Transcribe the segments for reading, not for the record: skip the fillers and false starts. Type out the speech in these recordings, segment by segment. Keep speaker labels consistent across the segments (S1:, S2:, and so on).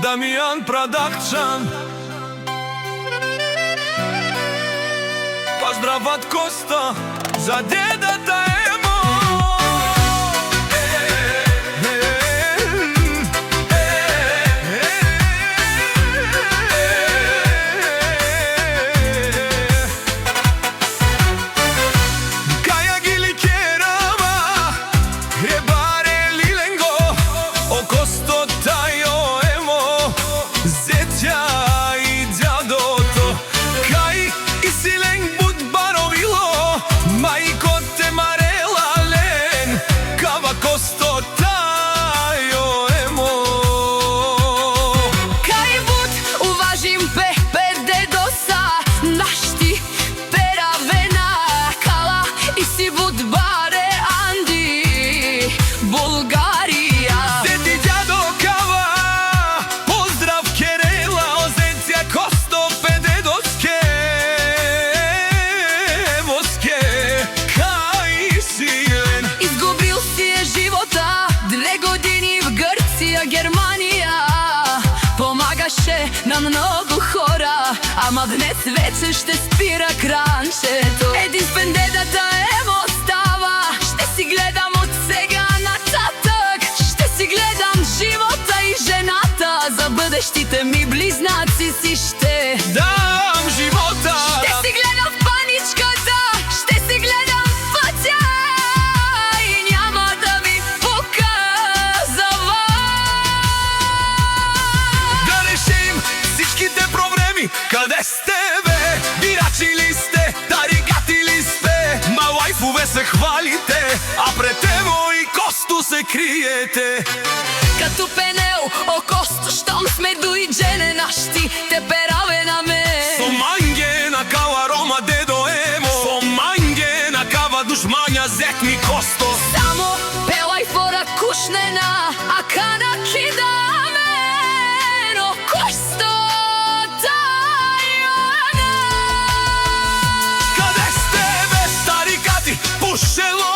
S1: Damian Production. Pozdrav od Kosta za djedata Emo. Kaja gili kerama Rebare lilengo O Kosto tajo Emo Zetja i djadoto Kaj i sileng bud barovilo Majko te marela len Kava Kosto tajo Emo.
S2: Kaj bud uvažim pepe dedosa Našti peravena Kala i si bud bare Andi Bulgarija.
S1: Zeti djado kava Pozdrav kerela Ozetja Kosto pededoske Moske Kaj silen
S2: Izgubil si je života 2 godini v Grcija, Germanija Pomagaše na mnogo hora Ама днес вече ще спира кранчето. Единствен дедата Емо става. Ще си гледам от сега нататък. Ще си гледам живота и жената. За бъдещите ми близнаци си ще
S1: dam života.
S2: Ще си гледам в паничката. Ще си гледам в пътя. И няма да ви показва.
S1: Да решим всичките проблеми. Къде сте бе? Бирачи ли сте? Таригати ли сте? Ма лайфове се хвалите, а пред Емо и Косто се криете.
S2: Като пенел, о Косто, щом сме доиджене нашти, те пераве на ме.
S1: Соманге на кава Рома дедо Емо. Соманге на кава душмања зет ми Косто.
S2: Само пелай фора кушнена, а кана кидаме, но Косто тајана.
S1: Къде сте бе, старикати? Пушело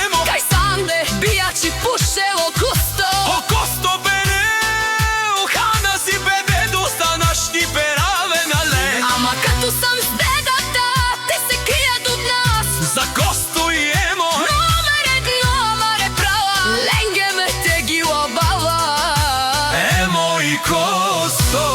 S1: Емо.
S2: Кај санде, бијачи пушело Косто.
S1: О Косто бенел, хана си бе дедо, станаш ти пераве на лен.
S2: Ама като съм с дедата, те се крият от нас.
S1: За Косто и Емо.
S2: Номер 1, маре права, ленге ме те ги обава.
S1: Емо и Косто.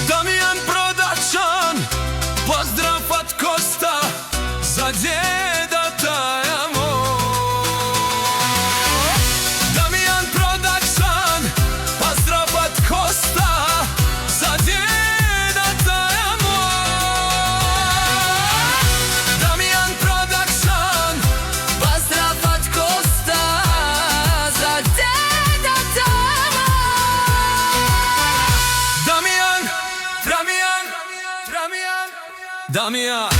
S1: Damian Production. Pozdrav od Kosta za djedata Emo. Damian Production. Pozdrav od Kosta za djedata Emo. Damian Production.
S2: Поздрав от Коста за дедата Емо.
S1: Damian. Damian.